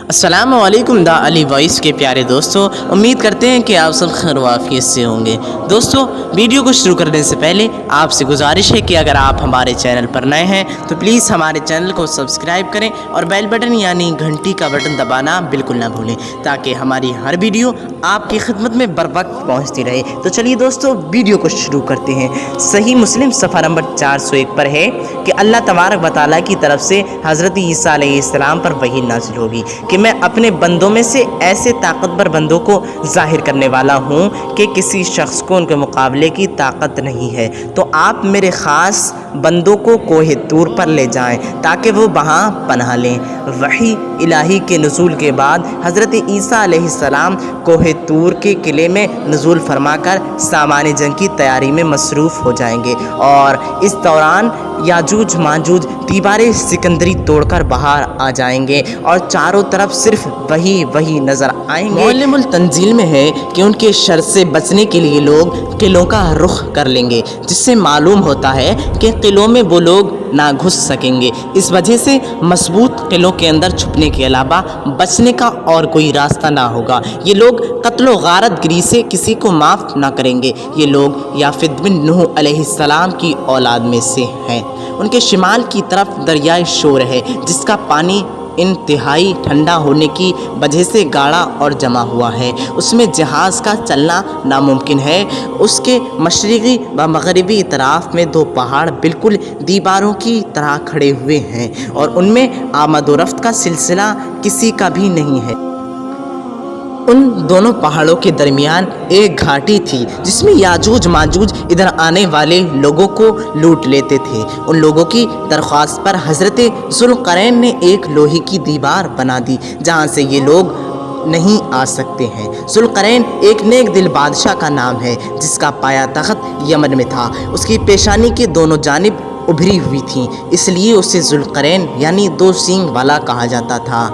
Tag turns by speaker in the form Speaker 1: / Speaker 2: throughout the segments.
Speaker 1: السلام علیکم دا علی وائس کے پیارے دوستوں، امید کرتے ہیں کہ آپ سب خیر و عافیت سے ہوں گے۔ دوستوں، ویڈیو کو شروع کرنے سے پہلے آپ سے گزارش ہے کہ اگر آپ ہمارے چینل پر نئے ہیں تو پلیز ہمارے چینل کو سبسکرائب کریں اور بیل بٹن یعنی گھنٹی کا بٹن دبانا بالکل نہ بھولیں تاکہ ہماری ہر ویڈیو آپ کی خدمت میں بر وقت پہنچتی رہے۔ تو چلیے دوستوں، ویڈیو کو شروع کرتے ہیں۔ صحیح مسلم صفحہ نمبر 401 پر ہے کہ اللہ تبارک و تعالیٰ کی طرف سے حضرت عیسیٰ علیہ السلام پر وحی نازل ہوگی کہ میں اپنے بندوں میں سے ایسے طاقتور بندوں کو ظاہر کرنے والا ہوں کہ کسی شخص کو ان کے مقابلے کی طاقت نہیں ہے، تو آپ میرے خاص بندوں کو کوہ طور پر لے جائیں تاکہ وہ وہاں پناہ لیں۔ وحی الہی کے نزول کے بعد حضرت عیسیٰ علیہ السلام کوہ طور کے قلعے میں نزول فرما کر سامان جنگ کی تیاری میں مصروف ہو جائیں گے، اور اس دوران یاجوج ماجوج دیوار سکندری توڑ کر باہر آ جائیں گے اور چاروں طرف صرف وہی نظر آئیں گے۔ معلم التنزیل میں ہے کہ ان کے شر سے بچنے کے لیے لوگ قلعوں کا رخ کر لیں گے، جس سے معلوم ہوتا ہے کہ قلعوں میں وہ لوگ نہ گھس سکیں گے۔ اس وجہ سے مضبوط قلعوں کے اندر چھپنے کے علاوہ بچنے کا اور کوئی راستہ نہ ہوگا۔ یہ لوگ قتل و غارت گری سے کسی کو معاف نہ کریں گے۔ یہ لوگ یافت بن نوح علیہ السلام کی اولاد میں سے ہیں۔ ان کے شمال کی طرف دریائے شور ہے، جس کا پانی انتہائی ٹھنڈا ہونے کی وجہ سے گاڑھا اور جمع ہوا ہے، اس میں جہاز کا چلنا ناممکن ہے۔ اس کے مشرقی و مغربی اطراف میں دو پہاڑ بالکل دیواروں کی طرح کھڑے ہوئے ہیں اور ان میں آمد و رفت کا سلسلہ کسی کا بھی نہیں ہے۔ ان دونوں پہاڑوں کے درمیان ایک گھاٹی تھی جس میں یاجوج ماجوج ادھر آنے والے لوگوں کو لوٹ لیتے تھے۔ ان لوگوں کی درخواست پر حضرت ذوالقرنین نے ایک لوہے کی دیوار بنا دی جہاں سے یہ لوگ نہیں آ سکتے ہیں۔ ذوالقرنین ایک نیک دل بادشاہ کا نام ہے جس کا پایا تخت یمن میں تھا۔ اس کی پیشانی کے دونوں جانب ابھری ہوئی تھیں، اس لیے اسے ذوالقرنین یعنی دو سینگ والا کہا جاتا تھا۔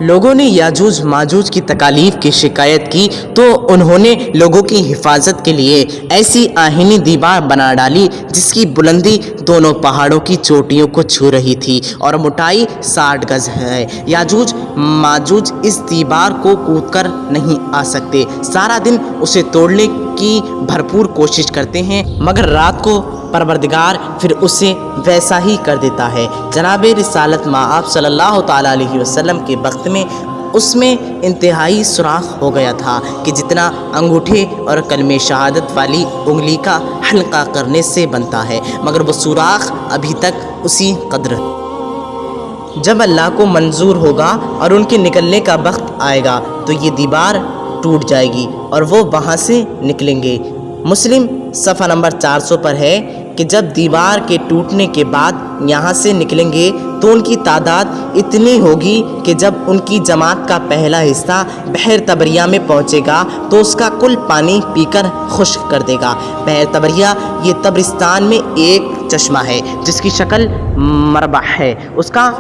Speaker 1: لوگوں نے یاجوج ماجوج کی تکالیف کی شکایت کی تو انہوں نے لوگوں کی حفاظت کے لیے ایسی آہنی دیوار بنا ڈالی جس کی بلندی دونوں پہاڑوں کی چوٹیوں کو چھو رہی تھی اور موٹائی 60 گز ہے۔ یاجوج ماجوج اس دیوار کو کود کر نہیں آ سکتے، سارا دن اسے توڑنے کی بھرپور کوشش کرتے ہیں، مگر رات کو پروردگار پھر اسے ویسا ہی کر دیتا ہے۔ جناب رسالت مآب صلی اللہ تعالیٰ علیہ وسلم کے وقت میں اس میں انتہائی سوراخ ہو گیا تھا کہ جتنا انگوٹھے اور کلمہ شہادت والی انگلی کا حلقہ کرنے سے بنتا ہے، مگر وہ سوراخ ابھی تک اسی قدر ہے۔ جب اللہ کو منظور ہوگا اور ان کے نکلنے کا وقت آئے گا تو یہ دیوار ٹوٹ جائے گی اور وہ وہاں سے نکلیں گے۔ مسلم صفحہ نمبر 400 پر ہے کہ جب دیوار کے ٹوٹنے کے بعد یہاں سے نکلیں گے تو ان کی تعداد اتنی ہوگی کہ جب ان کی جماعت کا پہلا حصہ بحر طبریہ میں پہنچے گا تو اس کا کل پانی پی کر خشک کر دے گا۔ بحر طبریہ یہ طبرستان میں ایک چشمہ ہے جس کی شکل مربع ہے، اس کا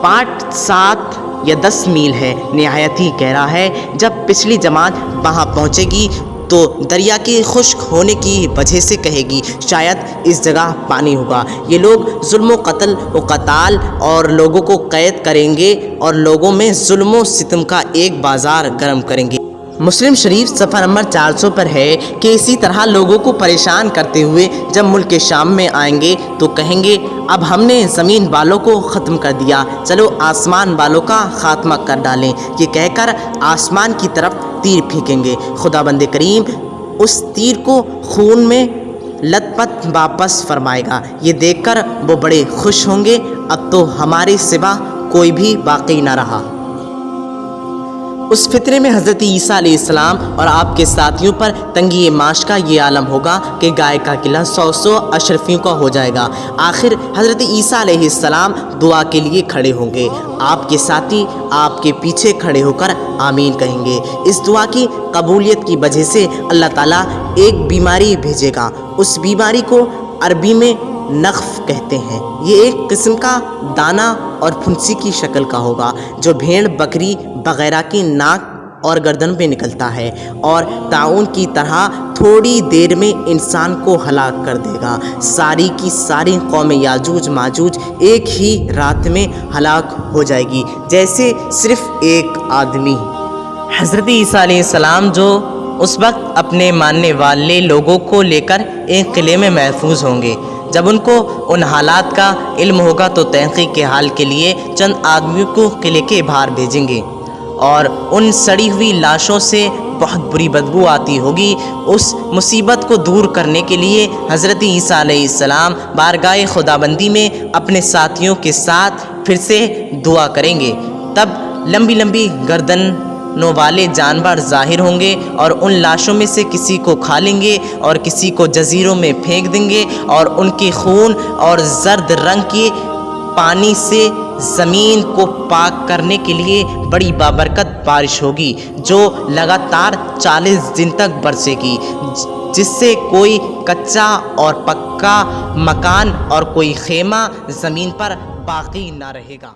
Speaker 1: پاٹ 7 یا 10 میل ہے، نہایت ہی گہرا ہے۔ جب پچھلی جماعت وہاں پہنچے گی تو دریا کے خشک ہونے کی وجہ سے کہے گی شاید اس جگہ پانی ہوگا۔ یہ لوگ ظلم و قتل و قتال اور لوگوں کو قید کریں گے اور لوگوں میں ظلم و ستم کا ایک بازار گرم کریں گے۔ مسلم شریف صفحہ نمبر 400 پر ہے کہ اسی طرح لوگوں کو پریشان کرتے ہوئے جب ملک شام میں آئیں گے تو کہیں گے اب ہم نے زمین والوں کو ختم کر دیا، چلو آسمان والوں کا خاتمہ کر ڈالیں۔ یہ کہہ کر آسمان کی طرف تیر پھینکیں گے، خداوند کریم اس تیر کو خون میں لت پت واپس فرمائے گا۔ یہ دیکھ کر وہ بڑے خوش ہوں گے، اب تو ہمارے سوا کوئی بھی باقی نہ رہا۔ اس فترے میں حضرت عیسیٰ علیہ السلام اور آپ کے ساتھیوں پر تنگی معاش کا یہ عالم ہوگا کہ گائے کا قلعہ 100 اشرفیوں کا ہو جائے گا۔ آخر حضرت عیسیٰ علیہ السلام دعا کے لیے کھڑے ہوں گے، آپ کے ساتھی آپ کے پیچھے کھڑے ہو کر آمین کہیں گے۔ اس دعا کی قبولیت کی وجہ سے اللہ تعالیٰ ایک بیماری بھیجے گا، اس بیماری کو عربی میں نخف کہتے ہیں۔ یہ ایک قسم کا دانہ اور پھنسی کی شکل کا ہوگا جو بھیڑ بکری وغیرہ کی ناک اور گردن پہ نکلتا ہے اور طاعون کی طرح تھوڑی دیر میں انسان کو ہلاک کر دے گا۔ ساری کی ساری قوم یاجوج ماجوج ایک ہی رات میں ہلاک ہو جائے گی، جیسے صرف ایک آدمی۔ حضرت عیسیٰ علیہ السلام جو اس وقت اپنے ماننے والے لوگوں کو لے کر ایک قلعے میں محفوظ ہوں گے، جب ان کو ان حالات کا علم ہوگا تو تحقیق کے حال کے لیے چند آدمیوں کو قلعے کے باہر بھیجیں گے اور ان سڑی ہوئی لاشوں سے بہت بری بدبو آتی ہوگی۔ اس مصیبت کو دور کرنے کے لیے حضرت عیسیٰ علیہ السلام بارگاہ خداوندی میں اپنے ساتھیوں کے ساتھ پھر سے دعا کریں گے۔ تب لمبی لمبی گردنوں والے جانور ظاہر ہوں گے اور ان لاشوں میں سے کسی کو کھا لیں گے اور کسی کو جزیروں میں پھینک دیں گے، اور ان کے خون اور زرد رنگ کے پانی سے زمین کو پاک کرنے کے لیے بڑی بابرکت بارش ہوگی جو لگاتار 40 دن تک برسے گی، جس سے کوئی کچا اور پکا مکان اور کوئی خیمہ زمین پر باقی نہ رہے گا۔